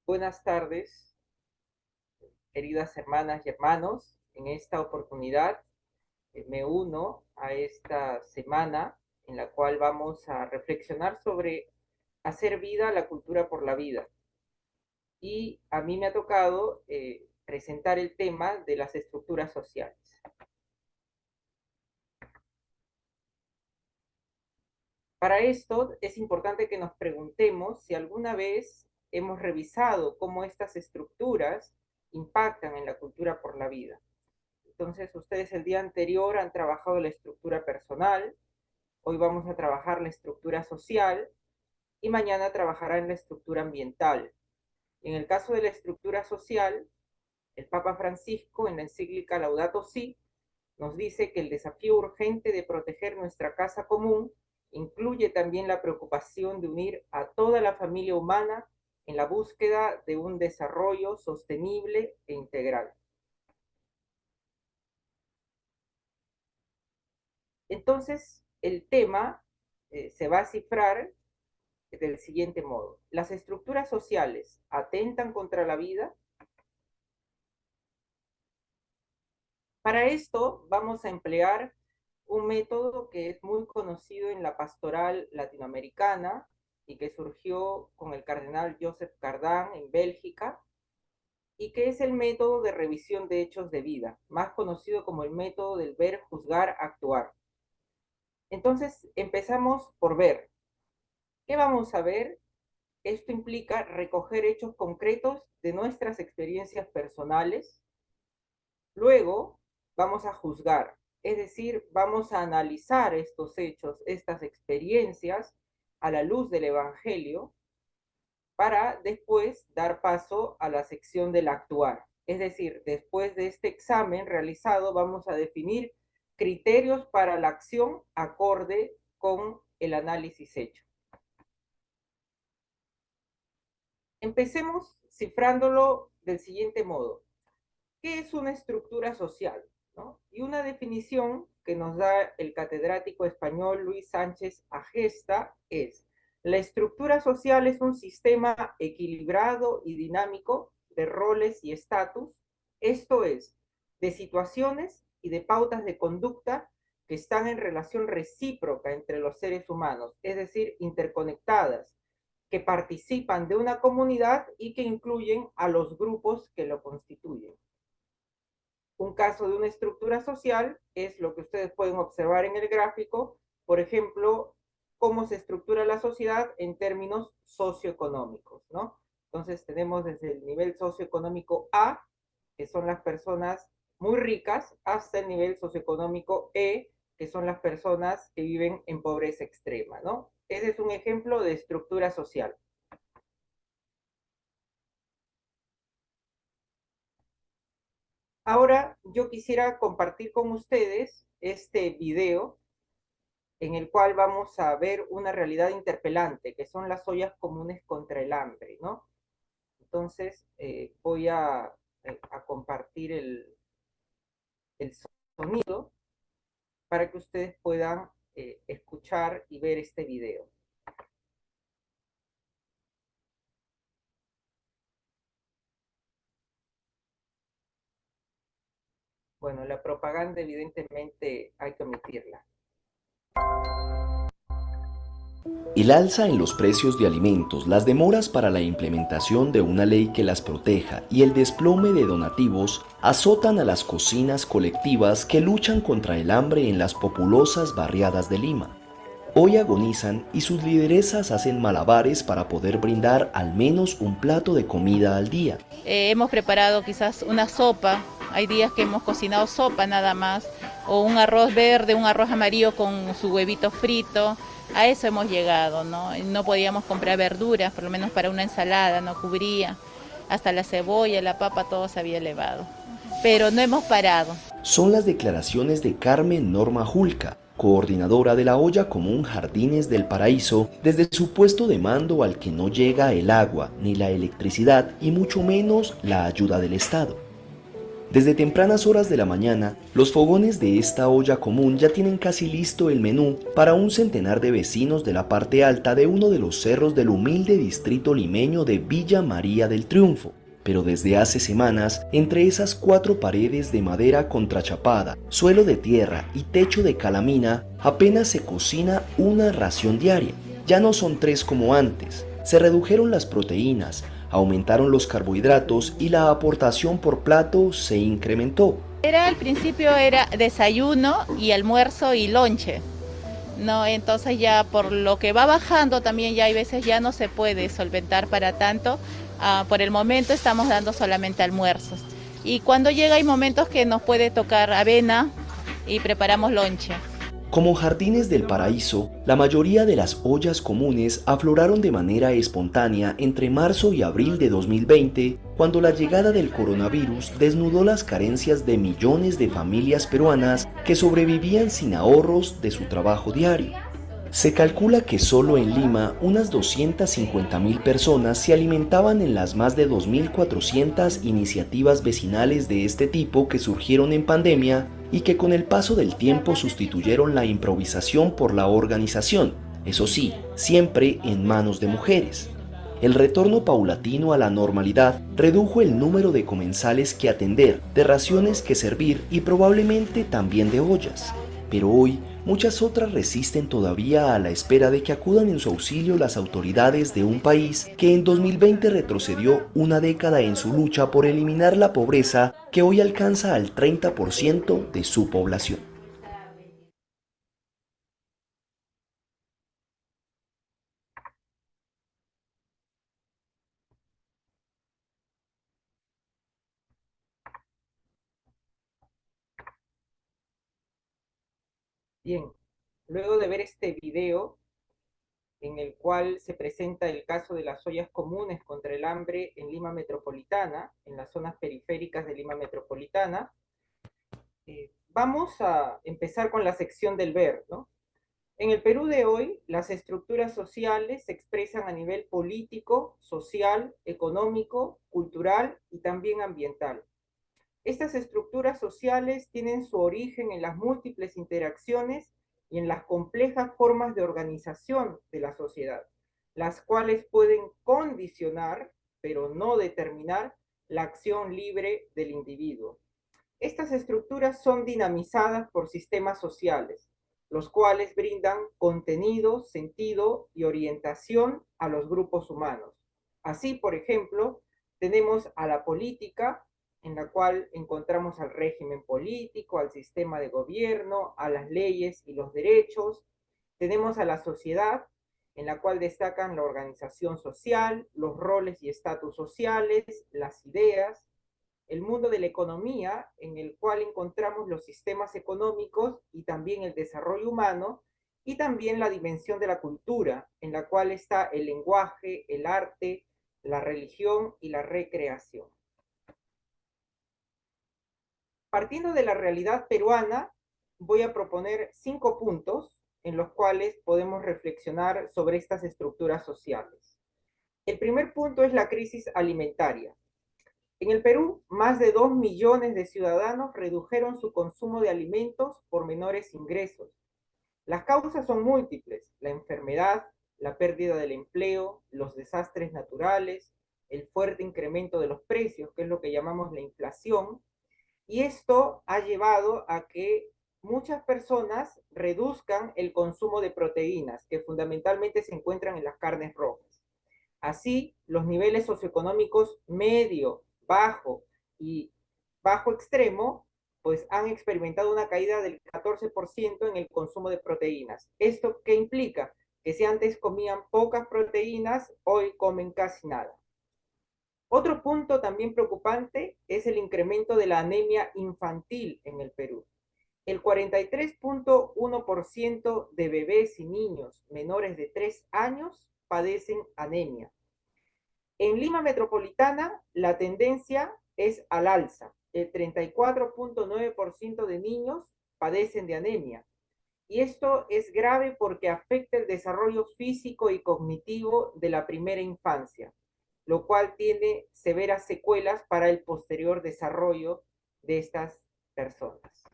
Buenas tardes, queridas hermanas y hermanos. En esta oportunidad me uno a esta semana en la cual vamos a reflexionar sobre hacer vida a la cultura por la vida. Y a mí me ha tocado presentar el tema de las estructuras sociales. Para esto es importante que nos preguntemos si alguna vez hemos revisado cómo estas estructuras impactan en la cultura por la vida. Entonces, ustedes el día anterior han trabajado la estructura personal, hoy vamos a trabajar la estructura social y mañana trabajarán la estructura ambiental. En el caso de la estructura social, el Papa Francisco en la encíclica Laudato Si nos dice que el desafío urgente de proteger nuestra casa común incluye también la preocupación de unir a toda la familia humana en la búsqueda de un desarrollo sostenible e integral. Entonces, el tema se va a cifrar del siguiente modo. ¿Las estructuras sociales atentan contra la vida? Para esto vamos a emplear un método que es muy conocido en la pastoral latinoamericana y que surgió con el cardenal Joseph Cardán en Bélgica, y que es el método de revisión de hechos de vida, más conocido como el método del ver, juzgar, actuar. Entonces, empezamos por ver. ¿Qué vamos a ver? Esto implica recoger hechos concretos de nuestras experiencias personales. Luego vamos a juzgar, es decir, vamos a analizar estos hechos, estas experiencias a la luz del Evangelio para después dar paso a la sección del actuar. Es decir, después de este examen realizado vamos a definir criterios para la acción acorde con el análisis hecho. Empecemos cifrándolo del siguiente modo. ¿Qué es una estructura social? ¿No? Y una definición que nos da el catedrático español Luis Sánchez Agesta es: la estructura social es un sistema equilibrado y dinámico de roles y estatus, esto es, de situaciones y de pautas de conducta que están en relación recíproca entre los seres humanos, es decir, interconectadas, que participan de una comunidad y que incluyen a los grupos que lo constituyen. Un caso de una estructura social es lo que ustedes pueden observar en el gráfico, por ejemplo, cómo se estructura la sociedad en términos socioeconómicos, ¿no? Entonces tenemos desde el nivel socioeconómico A, que son las personas muy ricas, hasta el nivel socioeconómico E, que son las personas que viven en pobreza extrema, ¿no? Ese es un ejemplo de estructura social. Ahora yo quisiera compartir con ustedes este video en el cual vamos a ver una realidad interpelante, que son las ollas comunes contra el hambre, ¿no? Entonces voy a compartir el sonido para que ustedes puedan escuchar y ver este video. Bueno, la propaganda evidentemente hay que omitirla. El alza en los precios de alimentos, las demoras para la implementación de una ley que las proteja y el desplome de donativos azotan a las cocinas colectivas que luchan contra el hambre en las populosas barriadas de Lima. Hoy agonizan y sus lideresas hacen malabares para poder brindar al menos un plato de comida al día. Hemos preparado quizás una sopa, hay días que hemos cocinado sopa nada más, o un arroz verde, un arroz amarillo con su huevito frito. A eso hemos llegado, ¿no? No podíamos comprar verduras, por lo menos para una ensalada, no cubría. Hasta la cebolla, la papa, todo se había elevado. Pero no hemos parado. Son las declaraciones de Carmen Norma Julca, coordinadora de la olla común Jardines del Paraíso, desde su puesto de mando al que no llega el agua ni la electricidad y mucho menos la ayuda del Estado. Desde tempranas horas de la mañana, los fogones de esta olla común ya tienen casi listo el menú para un centenar de vecinos de la parte alta de uno de los cerros del humilde distrito limeño de Villa María del Triunfo. Pero desde hace semanas, entre esas 4 paredes de madera contrachapada, suelo de tierra y techo de calamina, apenas se cocina una ración diaria. Ya no son 3 como antes. Se redujeron las proteínas, aumentaron los carbohidratos y la aportación por plato se incrementó. Al principio era desayuno y almuerzo y lonche, ¿no? Entonces ya por lo que va bajando también ya hay veces ya no se puede solventar para tanto. Por el momento estamos dando solamente almuerzos. Y cuando llega hay momentos que nos puede tocar avena y preparamos lonche. Como Jardines del Paraíso, la mayoría de las ollas comunes afloraron de manera espontánea entre marzo y abril de 2020, cuando la llegada del coronavirus desnudó las carencias de millones de familias peruanas que sobrevivían sin ahorros de su trabajo diario. Se calcula que solo en Lima unas 250.000 personas se alimentaban en las más de 2.400 iniciativas vecinales de este tipo que surgieron en pandemia y que con el paso del tiempo sustituyeron la improvisación por la organización, eso sí, siempre en manos de mujeres. El retorno paulatino a la normalidad redujo el número de comensales que atender, de raciones que servir y probablemente también de ollas. Pero hoy, muchas otras resisten todavía a la espera de que acudan en su auxilio las autoridades de un país que en 2020 retrocedió una década en su lucha por eliminar la pobreza que hoy alcanza al 30% de su población. Bien, luego de ver este video en el cual se presenta el caso de las ollas comunes contra el hambre en Lima Metropolitana, en las zonas periféricas de Lima Metropolitana, vamos a empezar con la sección del ver, ¿no? En el Perú de hoy, las estructuras sociales se expresan a nivel político, social, económico, cultural y también ambiental. Estas estructuras sociales tienen su origen en las múltiples interacciones y en las complejas formas de organización de la sociedad, las cuales pueden condicionar, pero no determinar, la acción libre del individuo. Estas estructuras son dinamizadas por sistemas sociales, los cuales brindan contenido, sentido y orientación a los grupos humanos. Así, por ejemplo, tenemos a la política, en la cual encontramos al régimen político, al sistema de gobierno, a las leyes y los derechos. Tenemos a la sociedad, en la cual destacan la organización social, los roles y estatus sociales, las ideas. El mundo de la economía, en el cual encontramos los sistemas económicos y también el desarrollo humano, y también la dimensión de la cultura, en la cual está el lenguaje, el arte, la religión y la recreación. Partiendo de la realidad peruana, voy a proponer 5 puntos en los cuales podemos reflexionar sobre estas estructuras sociales. El primer punto es la crisis alimentaria. En el Perú, más de 2 millones de ciudadanos redujeron su consumo de alimentos por menores ingresos. Las causas son múltiples: la enfermedad, la pérdida del empleo, los desastres naturales, el fuerte incremento de los precios, que es lo que llamamos la inflación, y esto ha llevado a que muchas personas reduzcan el consumo de proteínas, que fundamentalmente se encuentran en las carnes rojas. Así, los niveles socioeconómicos medio, bajo y bajo extremo, pues han experimentado una caída del 14% en el consumo de proteínas. ¿Esto qué implica? Que si antes comían pocas proteínas, hoy comen casi nada. Otro punto también preocupante es el incremento de la anemia infantil en el Perú. El 43.1% de bebés y niños menores de 3 años padecen anemia. En Lima Metropolitana, la tendencia es al alza. El 34.9% de niños padecen de anemia. Y esto es grave porque afecta el desarrollo físico y cognitivo de la primera infancia, lo cual tiene severas secuelas para el posterior desarrollo de estas personas.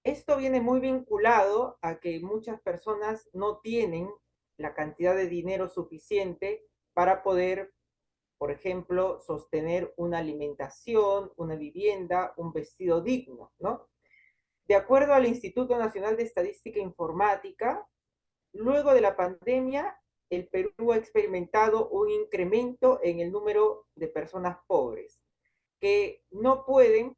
Esto viene muy vinculado a que muchas personas no tienen la cantidad de dinero suficiente para poder, por ejemplo, sostener una alimentación, una vivienda, un vestido digno, ¿no? De acuerdo al Instituto Nacional de Estadística e Informática, luego de la pandemia, el Perú ha experimentado un incremento en el número de personas pobres que no pueden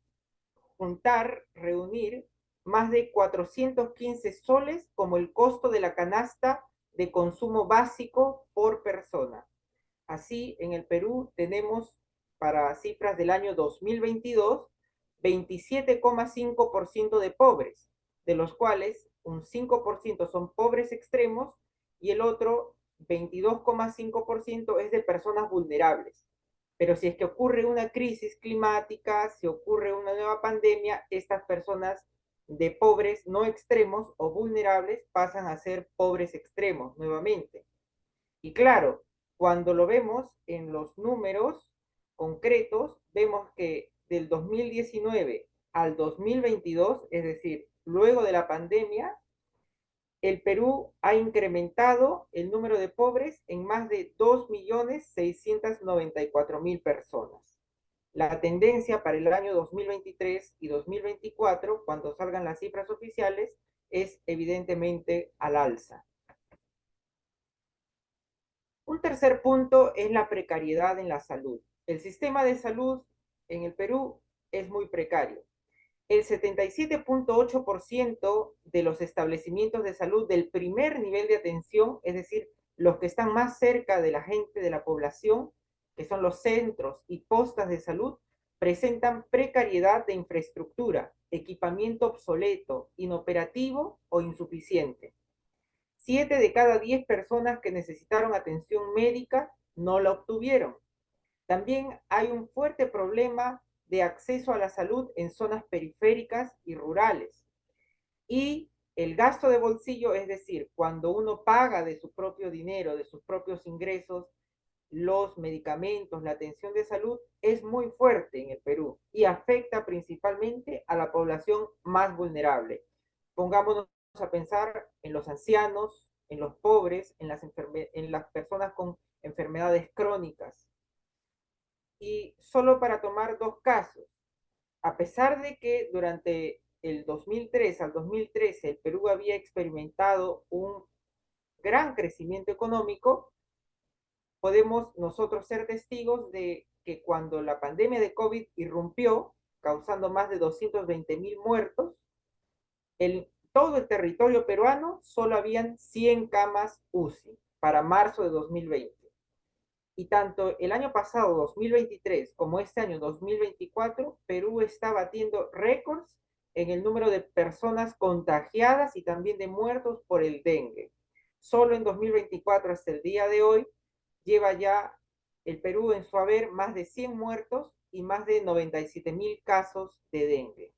juntar, reunir más de 415 soles como el costo de la canasta de consumo básico por persona. Así, en el Perú tenemos, para cifras del año 2022, 27,5% de pobres, de los cuales un 5% son pobres extremos y el otro 22,5% es de personas vulnerables. Pero si es que ocurre una crisis climática, si ocurre una nueva pandemia, estas personas de pobres no extremos o vulnerables pasan a ser pobres extremos nuevamente. Y claro, cuando lo vemos en los números concretos, vemos que del 2019 al 2022, es decir, luego de la pandemia, el Perú ha incrementado el número de pobres en más de 2.694.000 personas. La tendencia para el año 2023 y 2024, cuando salgan las cifras oficiales, es evidentemente al alza. Un tercer punto es la precariedad en la salud. El sistema de salud en el Perú es muy precario. El 77,8% de los establecimientos de salud del primer nivel de atención, es decir, los que están más cerca de la gente, de la población, que son los centros y postas de salud, presentan precariedad de infraestructura, equipamiento obsoleto, inoperativo o insuficiente. 7 de cada 10 personas que necesitaron atención médica no la obtuvieron. También hay un fuerte problema de acceso a la salud en zonas periféricas y rurales. Y el gasto de bolsillo, es decir, cuando uno paga de su propio dinero, de sus propios ingresos, los medicamentos, la atención de salud, es muy fuerte en el Perú y afecta principalmente a la población más vulnerable. Pongámonos a pensar en los ancianos, en los pobres, en las personas con enfermedades crónicas. Y solo para tomar dos casos, a pesar de que durante el 2003 al 2013 el Perú había experimentado un gran crecimiento económico, podemos nosotros ser testigos de que cuando la pandemia de COVID irrumpió, causando más de 220.000 muertos, en todo el territorio peruano solo habían 100 camas UCI para marzo de 2020. Y tanto el año pasado, 2023, como este año, 2024, Perú está batiendo récords en el número de personas contagiadas y también de muertos por el dengue. Solo en 2024, hasta el día de hoy, lleva ya el Perú en su haber más de 100 muertos y más de 97.000 casos de dengue.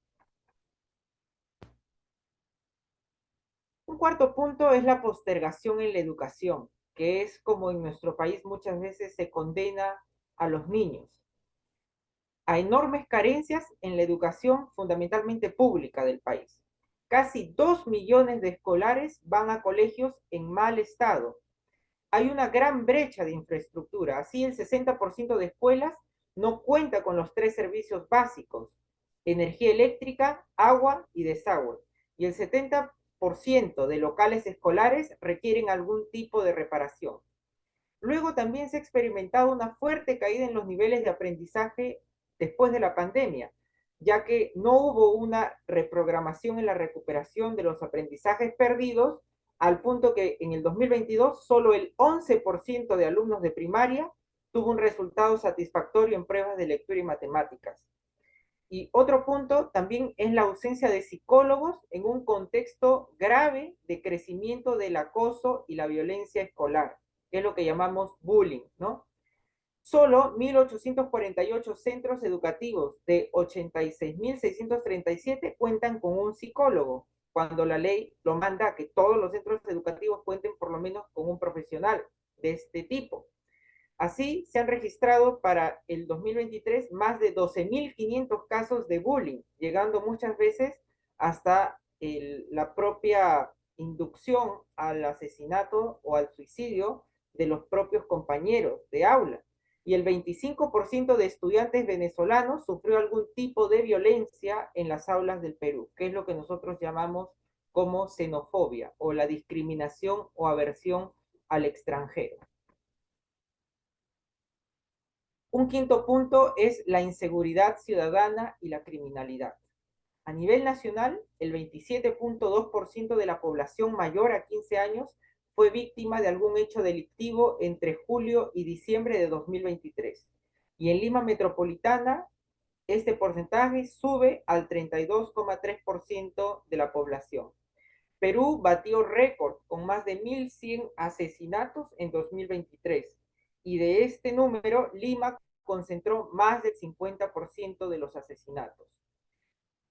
Un cuarto punto es la postergación en la educación, que es como en nuestro país muchas veces se condena a los niños a enormes carencias en la educación fundamentalmente pública del país. Casi 2 millones de escolares van a colegios en mal estado. Hay una gran brecha de infraestructura, así el 60% de escuelas no cuenta con los 3 servicios básicos: energía eléctrica, agua y desagüe, y el 70% de locales escolares requieren algún tipo de reparación. Luego también se ha experimentado una fuerte caída en los niveles de aprendizaje después de la pandemia, ya que no hubo una reprogramación en la recuperación de los aprendizajes perdidos, al punto que en el 2022 solo el 11% de alumnos de primaria tuvo un resultado satisfactorio en pruebas de lectura y matemáticas. Y otro punto también es la ausencia de psicólogos en un contexto grave de crecimiento del acoso y la violencia escolar, que es lo que llamamos bullying, ¿no? Solo 1.848 centros educativos de 86.637 cuentan con un psicólogo, cuando la ley lo manda a que todos los centros educativos cuenten por lo menos con un profesional de este tipo. Así, se han registrado para el 2023 más de 12.500 casos de bullying, llegando muchas veces hasta la propia inducción al asesinato o al suicidio de los propios compañeros de aula. Y el 25% de estudiantes venezolanos sufrió algún tipo de violencia en las aulas del Perú, que es lo que nosotros llamamos como xenofobia o la discriminación o aversión al extranjero. Un quinto punto es la inseguridad ciudadana y la criminalidad. A nivel nacional, el 27.2% de la población mayor a 15 años fue víctima de algún hecho delictivo entre julio y diciembre de 2023. Y en Lima Metropolitana, este porcentaje sube al 32,3% de la población. Perú batió récord con más de 1.100 asesinatos en 2023 y de este número Lima concentró más del 50% de los asesinatos.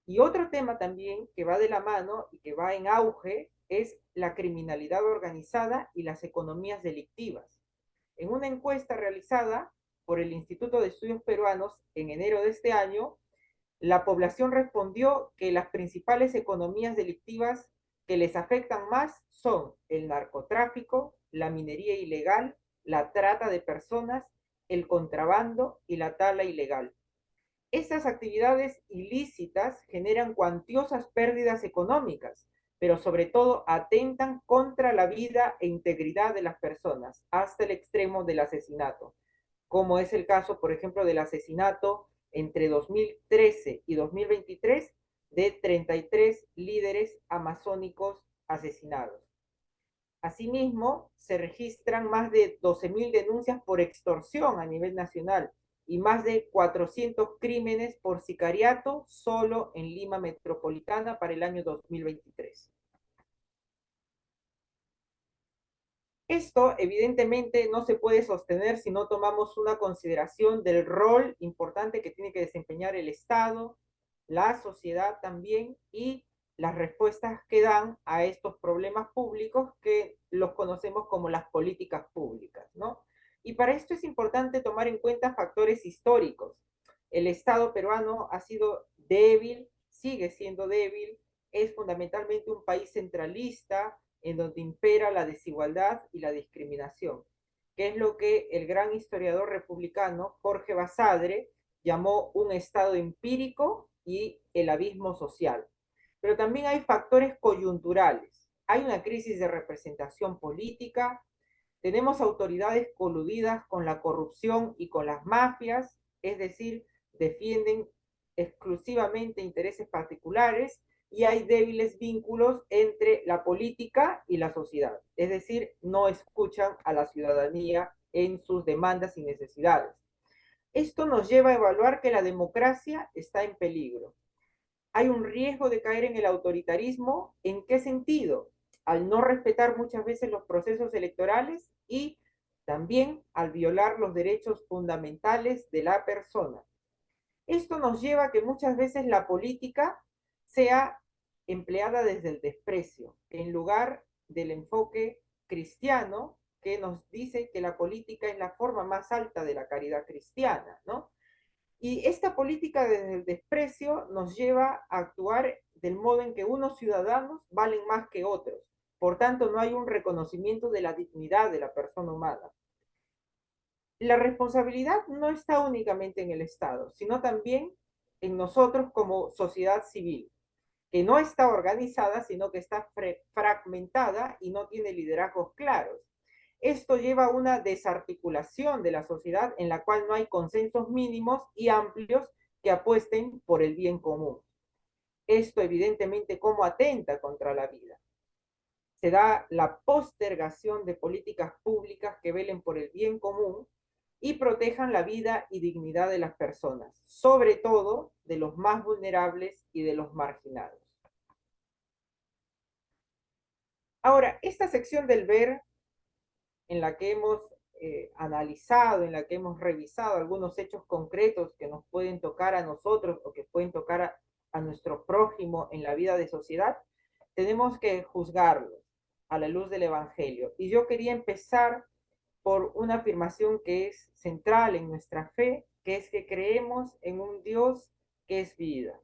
Y otro tema también que va de la mano y que va en auge es la criminalidad organizada y las economías delictivas. En una encuesta realizada por el Instituto de Estudios Peruanos en enero de este año, la población respondió que las principales economías delictivas que les afectan más son el narcotráfico, la minería ilegal, la trata de personas, el contrabando y la tala ilegal. Estas actividades ilícitas generan cuantiosas pérdidas económicas, pero sobre todo atentan contra la vida e integridad de las personas, hasta el extremo del asesinato, como es el caso, por ejemplo, del asesinato entre 2013 y 2023 de 33 líderes amazónicos asesinados. Asimismo, se registran más de 12.000 denuncias por extorsión a nivel nacional y más de 400 crímenes por sicariato solo en Lima Metropolitana para el año 2023. Esto evidentemente no se puede sostener si no tomamos una consideración del rol importante que tiene que desempeñar el Estado, la sociedad también y las respuestas que dan a estos problemas públicos que los conocemos como las políticas públicas, ¿no? Y para esto es importante tomar en cuenta factores históricos. El Estado peruano ha sido débil, sigue siendo débil, es fundamentalmente un país centralista, en donde impera la desigualdad y la discriminación, que es lo que el gran historiador republicano Jorge Basadre llamó un Estado empírico y el abismo social. Pero también hay factores coyunturales. Hay una crisis de representación política, tenemos autoridades coludidas con la corrupción y con las mafias, es decir, defienden exclusivamente intereses particulares, y hay débiles vínculos entre la política y la sociedad, es decir, no escuchan a la ciudadanía en sus demandas y necesidades. Esto nos lleva a evaluar que la democracia está en peligro. Hay un riesgo de caer en el autoritarismo. ¿En qué sentido? Al no respetar muchas veces los procesos electorales y también al violar los derechos fundamentales de la persona. Esto nos lleva a que muchas veces la política sea empleada desde el desprecio, en lugar del enfoque cristiano que nos dice que la política es la forma más alta de la caridad cristiana, ¿no? Y esta política desde el desprecio nos lleva a actuar del modo en que unos ciudadanos valen más que otros. Por tanto, no hay un reconocimiento de la dignidad de la persona humana. La responsabilidad no está únicamente en el Estado, sino también en nosotros como sociedad civil, que no está organizada, sino que está fragmentada y no tiene liderazgos claros. Esto lleva a una desarticulación de la sociedad en la cual no hay consensos mínimos y amplios que apuesten por el bien común. Esto evidentemente como atenta contra la vida. Se da la postergación de políticas públicas que velen por el bien común y protejan la vida y dignidad de las personas, sobre todo de los más vulnerables y de los marginados. Ahora, esta sección del ver, en la que hemos analizado, en la que hemos revisado algunos hechos concretos que nos pueden tocar a nosotros o que pueden tocar a nuestro prójimo en la vida de sociedad, tenemos que juzgarlos a la luz del Evangelio. Y yo quería empezar por una afirmación que es central en nuestra fe, que es que creemos en un Dios que es vida.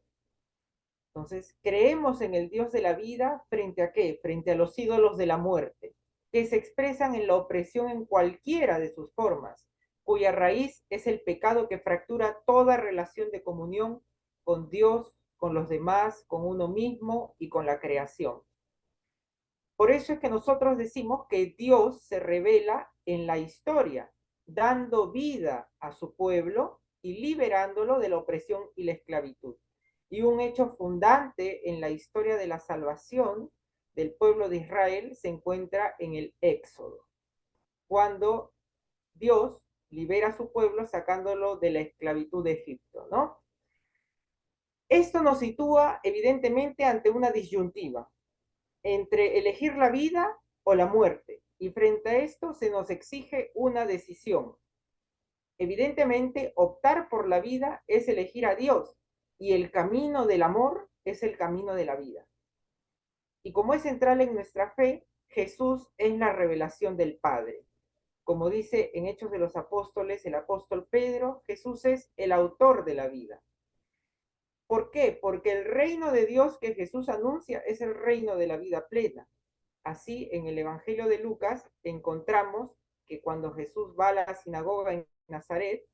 Entonces, creemos en el Dios de la vida frente a qué? Frente a los ídolos de la muerte, que se expresan en la opresión en cualquiera de sus formas, cuya raíz es el pecado que fractura toda relación de comunión con Dios, con los demás, con uno mismo y con la creación. Por eso es que nosotros decimos que Dios se revela en la historia, dando vida a su pueblo y liberándolo de la opresión y la esclavitud. Y un hecho fundante en la historia de la salvación del pueblo de Israel se encuentra en el Éxodo, cuando Dios libera a su pueblo sacándolo de la esclavitud de Egipto, ¿no? Esto nos sitúa evidentemente ante una disyuntiva entre elegir la vida o la muerte, y frente a esto se nos exige una decisión. Evidentemente, optar por la vida es elegir a Dios, y el camino del amor es el camino de la vida. Y como es central en nuestra fe, Jesús es la revelación del Padre. Como dice en Hechos de los Apóstoles el apóstol Pedro, Jesús es el autor de la vida. ¿Por qué? Porque el reino de Dios que Jesús anuncia es el reino de la vida plena. Así, en el Evangelio de Lucas encontramos que cuando Jesús va a la sinagoga en Nazaret,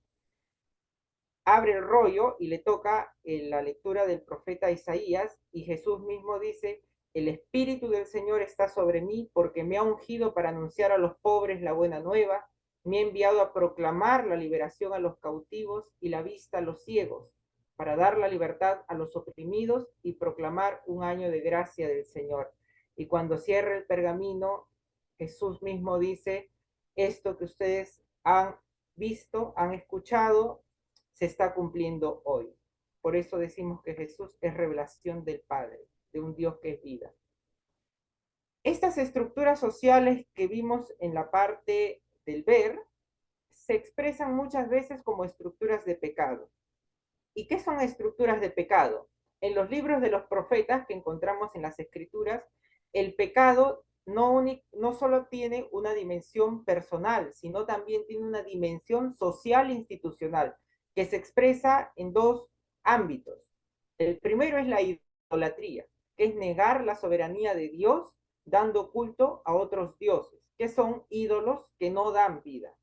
abre el rollo y le toca la lectura del profeta Isaías, y Jesús mismo dice: el Espíritu del Señor está sobre mí porque me ha ungido para anunciar a los pobres la buena nueva, me ha enviado a proclamar la liberación a los cautivos y la vista a los ciegos, para dar la libertad a los oprimidos y proclamar un año de gracia del Señor. Y cuando cierra el pergamino, Jesús mismo dice: esto que ustedes han visto, han escuchado, se está cumpliendo hoy. Por eso decimos que Jesús es revelación del Padre, de un Dios que es vida. Estas estructuras sociales que vimos en la parte del ver se expresan muchas veces como estructuras de pecado. ¿Y qué son estructuras de pecado? En los libros de los profetas que encontramos en las escrituras, el pecado no solo tiene una dimensión personal, sino también tiene una dimensión social e institucional, que se expresa en dos ámbitos. El primero es la idolatría, que es negar la soberanía de Dios dando culto a otros dioses, que son ídolos que no dan vida.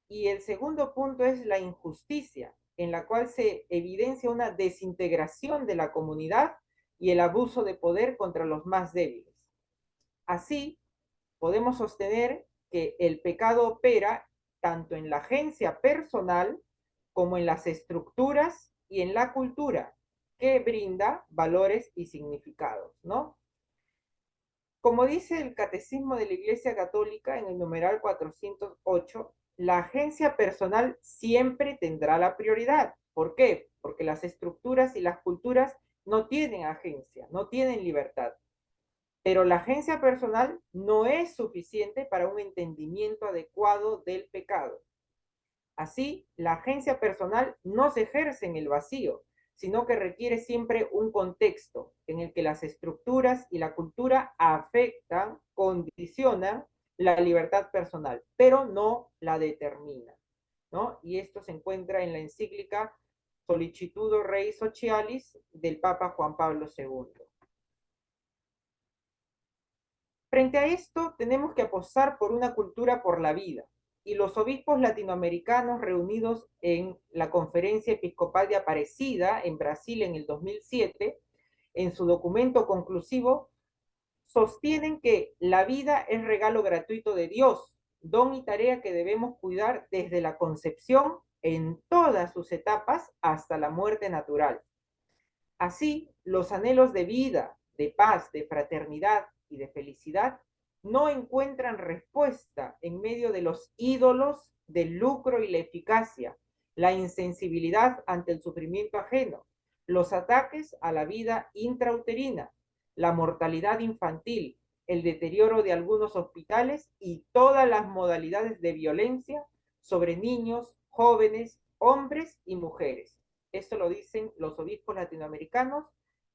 Y el segundo punto es la injusticia, en la cual se evidencia una desintegración de la comunidad y el abuso de poder contra los más débiles. Así, podemos sostener que el pecado opera tanto en la agencia personal como en las estructuras y en la cultura, que brinda valores y significados, ¿no? Como dice el Catecismo de la Iglesia Católica en el numeral 408, la agencia personal siempre tendrá la prioridad. ¿Por qué? Porque las estructuras y las culturas no tienen agencia, no tienen libertad. Pero la agencia personal no es suficiente para un entendimiento adecuado del pecado. Así, la agencia personal no se ejerce en el vacío, sino que requiere siempre un contexto en el que las estructuras y la cultura afectan, condicionan la libertad personal, pero no la determinan, ¿no? Y esto se encuentra en la encíclica Solicitudo Rei Socialis del Papa Juan Pablo II. Frente a esto, tenemos que apostar por una cultura por la vida, y los obispos latinoamericanos reunidos en la Conferencia Episcopal de Aparecida en Brasil en el 2007, en su documento conclusivo, sostienen que la vida es regalo gratuito de Dios, don y tarea que debemos cuidar desde la concepción en todas sus etapas hasta la muerte natural. Así, los anhelos de vida, de paz, de fraternidad y de felicidad no encuentran respuesta en medio de los ídolos del lucro y la eficacia, la insensibilidad ante el sufrimiento ajeno, los ataques a la vida intrauterina, la mortalidad infantil, el deterioro de algunos hospitales y todas las modalidades de violencia sobre niños, jóvenes, hombres y mujeres. Esto lo dicen los obispos latinoamericanos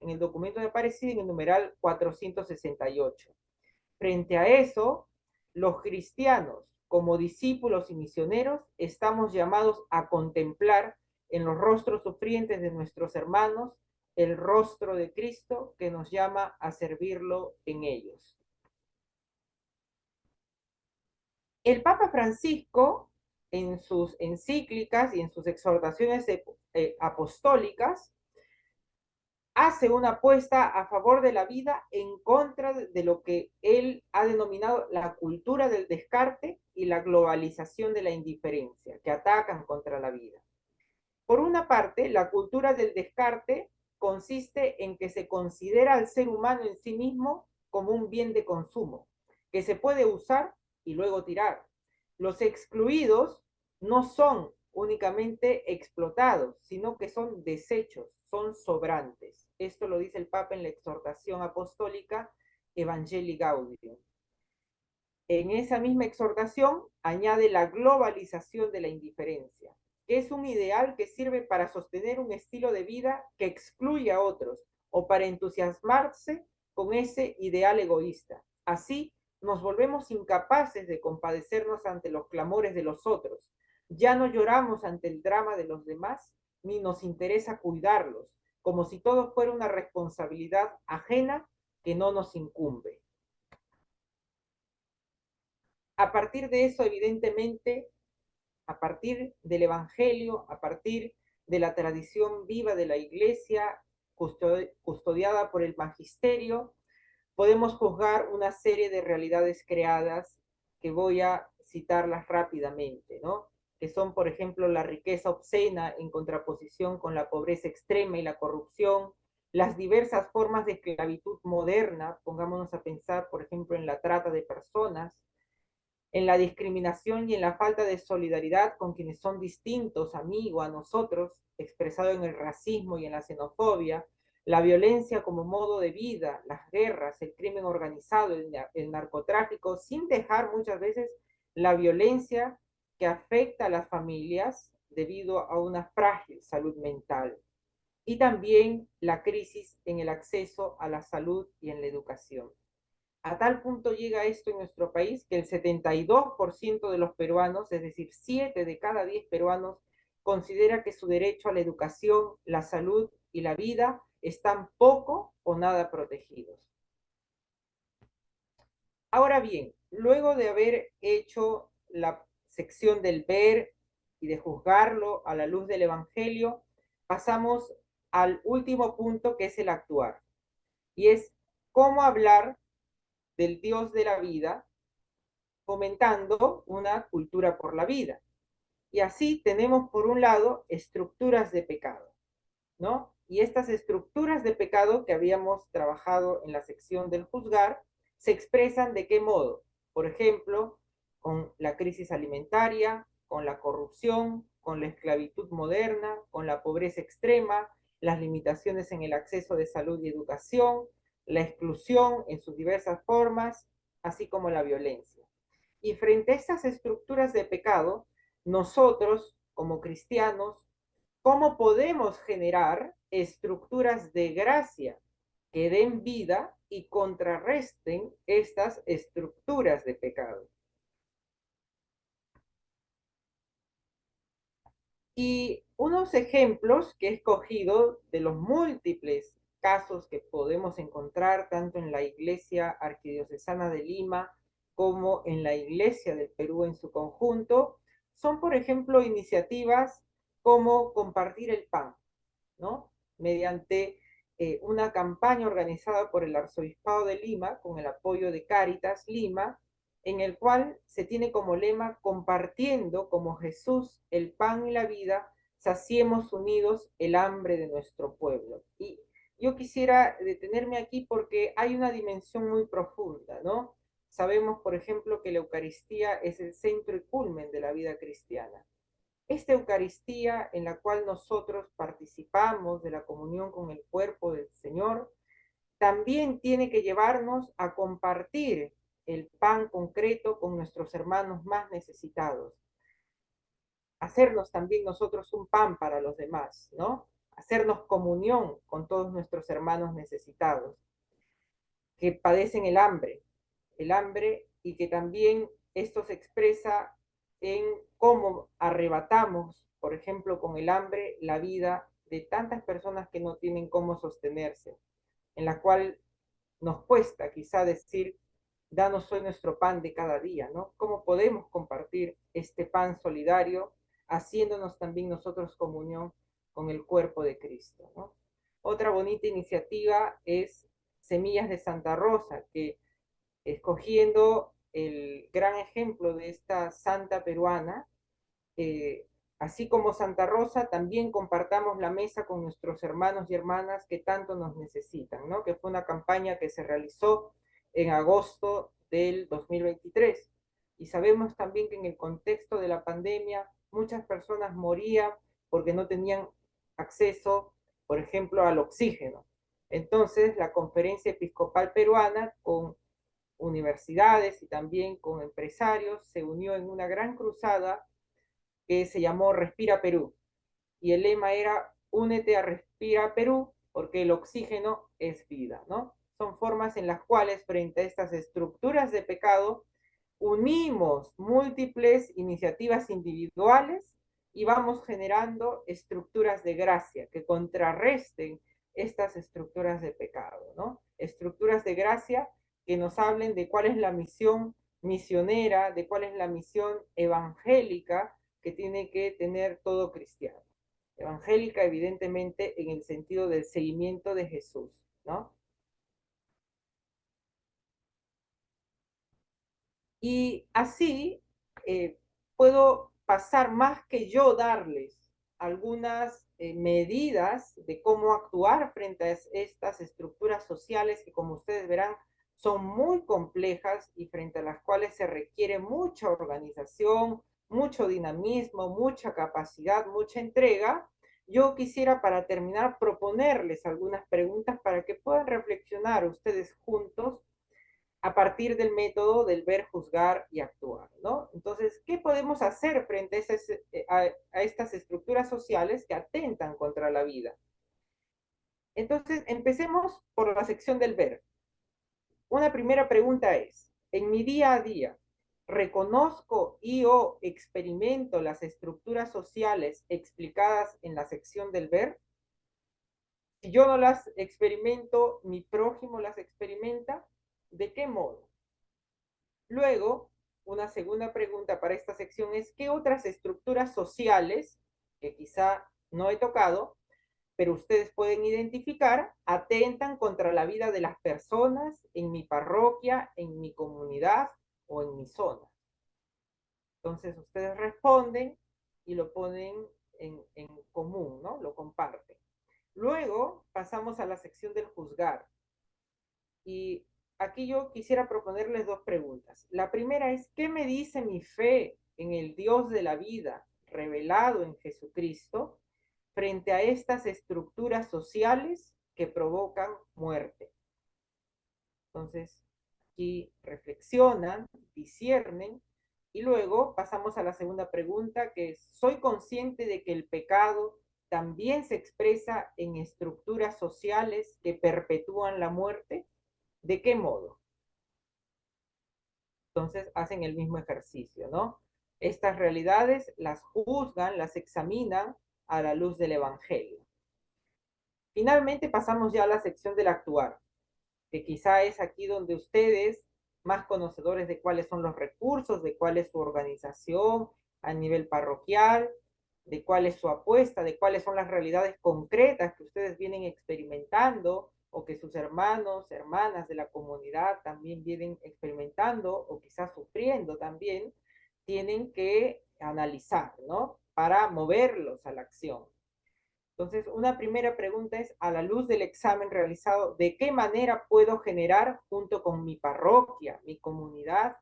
en el documento de Aparecida en el numeral 468. Frente a eso, los cristianos, como discípulos y misioneros, estamos llamados a contemplar en los rostros sufrientes de nuestros hermanos el rostro de Cristo que nos llama a servirlo en ellos. El Papa Francisco, en sus encíclicas y en sus exhortaciones apostólicas, hace una apuesta a favor de la vida en contra de lo que él ha denominado la cultura del descarte y la globalización de la indiferencia, que atacan contra la vida. Por una parte, la cultura del descarte consiste en que se considera al ser humano en sí mismo como un bien de consumo, que se puede usar y luego tirar. Los excluidos no son únicamente explotados, sino que son desechos, son sobrantes. Esto lo dice el Papa en la exhortación apostólica Evangelii Gaudium. En esa misma exhortación añade la globalización de la indiferencia, que es un ideal que sirve para sostener un estilo de vida que excluye a otros o para entusiasmarse con ese ideal egoísta. Así nos volvemos incapaces de compadecernos ante los clamores de los otros. Ya no lloramos ante el drama de los demás, ni nos interesa cuidarlos, como si todo fuera una responsabilidad ajena que no nos incumbe. A partir de eso, evidentemente, a partir del Evangelio, a partir de la tradición viva de la Iglesia, custodiada por el magisterio, podemos juzgar una serie de realidades creadas que voy a citarlas rápidamente, ¿no? Que son, por ejemplo, la riqueza obscena en contraposición con la pobreza extrema y la corrupción, las diversas formas de esclavitud moderna, pongámonos a pensar, por ejemplo, en la trata de personas, en la discriminación y en la falta de solidaridad con quienes son distintos, amigos a nosotros, expresado en el racismo y en la xenofobia, la violencia como modo de vida, las guerras, el crimen organizado, el narcotráfico, sin dejar muchas veces la violencia que afecta a las familias debido a una frágil salud mental. Y también la crisis en el acceso a la salud y en la educación. A tal punto llega esto en nuestro país que el 72% de los peruanos, es decir, 7 de cada 10 peruanos, considera que su derecho a la educación, la salud y la vida están poco o nada protegidos. Ahora bien, luego de haber hecho la sección del ver y de juzgarlo a la luz del Evangelio, pasamos al último punto, que es el actuar, y es cómo hablar del Dios de la vida, fomentando una cultura por la vida. Y así tenemos, por un lado, estructuras de pecado, ¿no? Y estas estructuras de pecado que habíamos trabajado en la sección del juzgar, se expresan de qué modo. Por ejemplo, con la crisis alimentaria, con la corrupción, con la esclavitud moderna, con la pobreza extrema, las limitaciones en el acceso de salud y educación, la exclusión en sus diversas formas, así como la violencia. Y frente a estas estructuras de pecado, nosotros, como cristianos, ¿cómo podemos generar estructuras de gracia que den vida y contrarresten estas estructuras de pecado? Y unos ejemplos que he escogido de los múltiples casos que podemos encontrar tanto en la Iglesia Arquidiocesana de Lima como en la Iglesia del Perú en su conjunto, son, por ejemplo, iniciativas como compartir el pan, ¿no? Mediante una campaña organizada por el Arzobispado de Lima con el apoyo de Cáritas Lima, en el cual se tiene como lema: compartiendo como Jesús el pan y la vida, saciemos unidos el hambre de nuestro pueblo. Y yo quisiera detenerme aquí porque hay una dimensión muy profunda, ¿no? Sabemos, por ejemplo, que la Eucaristía es el centro y culmen de la vida cristiana. Esta Eucaristía en la cual nosotros participamos de la comunión con el cuerpo del Señor, también tiene que llevarnos a compartir el pan concreto con nuestros hermanos más necesitados. Hacernos también nosotros un pan para los demás, ¿no? Hacernos comunión con todos nuestros hermanos necesitados, que padecen el hambre y que también esto se expresa en cómo arrebatamos, por ejemplo, con el hambre, la vida de tantas personas que no tienen cómo sostenerse, en la cual nos cuesta quizá decir, danos hoy nuestro pan de cada día, ¿no? ¿Cómo podemos compartir este pan solidario, haciéndonos también nosotros comunión con el cuerpo de Cristo, ¿no? Otra bonita iniciativa es Semillas de Santa Rosa, que escogiendo el gran ejemplo de esta santa peruana, eh, así como Santa Rosa, también compartamos la mesa con nuestros hermanos y hermanas que tanto nos necesitan, ¿no? Que fue una campaña que se realizó en agosto del 2023. Y sabemos también que en el contexto de la pandemia muchas personas morían porque no tenían acceso, por ejemplo, al oxígeno. Entonces, la Conferencia Episcopal Peruana, con universidades y también con empresarios, se unió en una gran cruzada que se llamó Respira Perú. Y el lema era, únete a Respira Perú, porque el oxígeno es vida, ¿no? Son formas en las cuales, frente a estas estructuras de pecado, unimos múltiples iniciativas individuales y vamos generando estructuras de gracia que contrarresten estas estructuras de pecado, ¿no? Estructuras de gracia que nos hablen de cuál es la misión misionera, de cuál es la misión evangélica que tiene que tener todo cristiano. Evangélica, evidentemente, en el sentido del seguimiento de Jesús, ¿no? Y así puedo pasar más que yo darles algunas medidas de cómo actuar frente a estas estructuras sociales que, como ustedes verán, son muy complejas y frente a las cuales se requiere mucha organización, mucho dinamismo, mucha capacidad, mucha entrega. Yo quisiera, para terminar, proponerles algunas preguntas para que puedan reflexionar ustedes juntos a partir del método del ver, juzgar y actuar, ¿no? Entonces, ¿qué podemos hacer frente a estas estructuras sociales que atentan contra la vida? Entonces, empecemos por la sección del ver. Una primera pregunta es, en mi día a día, ¿reconozco y o experimento las estructuras sociales explicadas en la sección del ver? Si yo no las experimento, mi prójimo las experimenta, ¿de qué modo? Luego, una segunda pregunta para esta sección es, ¿qué otras estructuras sociales, que quizá no he tocado, pero ustedes pueden identificar, atentan contra la vida de las personas en mi parroquia, en mi comunidad o en mi zona? Entonces, ustedes responden y lo ponen en común, ¿no? Lo comparten. Luego, pasamos a la sección del juzgar. Y aquí yo quisiera proponerles dos preguntas. La primera es, ¿qué me dice mi fe en el Dios de la vida revelado en Jesucristo frente a estas estructuras sociales que provocan muerte? Entonces, aquí reflexionan, disciernen y luego pasamos a la segunda pregunta, que es, ¿soy consciente de que el pecado también se expresa en estructuras sociales que perpetúan la muerte? ¿De qué modo? Entonces hacen el mismo ejercicio, ¿no? Estas realidades las juzgan, las examinan a la luz del Evangelio. Finalmente pasamos ya a la sección del actuar, que quizá es aquí donde ustedes, más conocedores de cuáles son los recursos, de cuál es su organización a nivel parroquial, de cuál es su apuesta, de cuáles son las realidades concretas que ustedes vienen experimentando o que sus hermanos, hermanas de la comunidad también vienen experimentando o quizás sufriendo también, tienen que analizar, ¿no? Para moverlos a la acción. Entonces, una primera pregunta es, a la luz del examen realizado, ¿de qué manera puedo generar, junto con mi parroquia, mi comunidad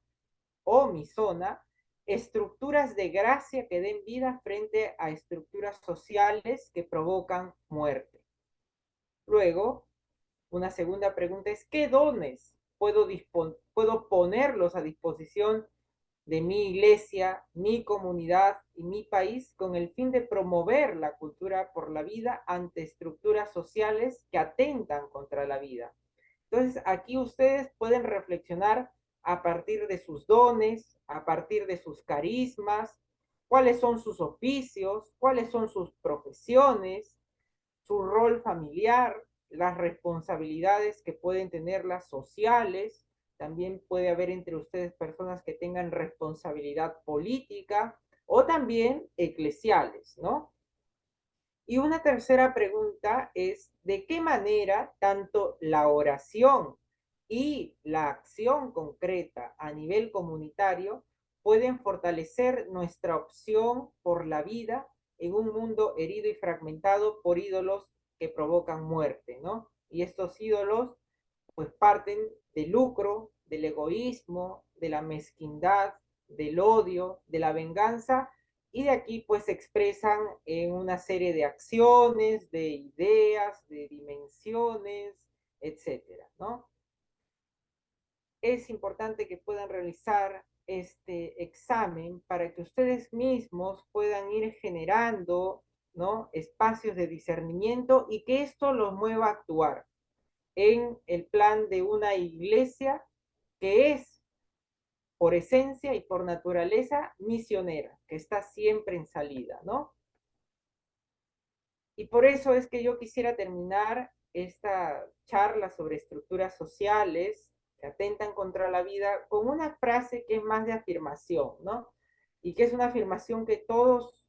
o mi zona, estructuras de gracia que den vida frente a estructuras sociales que provocan muerte? Luego, una segunda pregunta es, ¿qué dones puedo ponerlos a disposición de mi iglesia, mi comunidad y mi país con el fin de promover la cultura por la vida ante estructuras sociales que atentan contra la vida? Entonces, aquí ustedes pueden reflexionar a partir de sus dones, a partir de sus carismas, cuáles son sus oficios, cuáles son sus profesiones, su rol familiar, las responsabilidades que pueden tener las sociales. También puede haber entre ustedes personas que tengan responsabilidad política o también eclesiales, ¿no? Y una tercera pregunta es, ¿de qué manera tanto la oración y la acción concreta a nivel comunitario pueden fortalecer nuestra opción por la vida en un mundo herido y fragmentado por ídolos que provocan muerte, ¿no? Y estos ídolos pues parten del lucro, del egoísmo, de la mezquindad, del odio, de la venganza, y de aquí pues se expresan en una serie de acciones, de ideas, de dimensiones, etcétera, ¿no? Es importante que puedan realizar este examen para que ustedes mismos puedan ir generando, ¿no?, espacios de discernimiento y que esto los mueva a actuar en el plan de una iglesia que es por esencia y por naturaleza misionera, que está siempre en salida, ¿no? Y por eso es que yo quisiera terminar esta charla sobre estructuras sociales que atentan contra la vida con una frase que es más de afirmación, ¿no? Y que es una afirmación que todos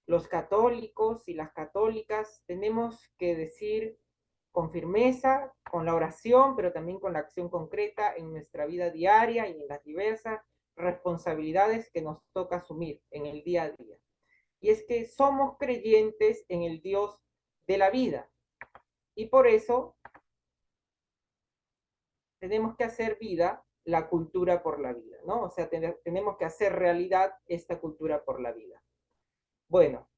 los católicos y las católicas tenemos que decir con firmeza, con la oración, pero también con la acción concreta en nuestra vida diaria y en las diversas responsabilidades que nos toca asumir en el día a día. Y es que somos creyentes en el Dios de la vida. Y por eso tenemos que hacer vida la cultura por la vida, ¿no? O sea, tenemos que hacer realidad esta cultura por la vida. Bueno,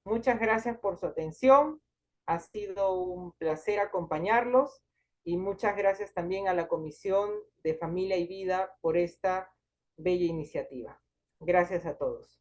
muchas gracias por su atención. Ha sido un placer acompañarlos y muchas gracias también a la Comisión de Familia y Vida por esta bella iniciativa. Gracias a todos.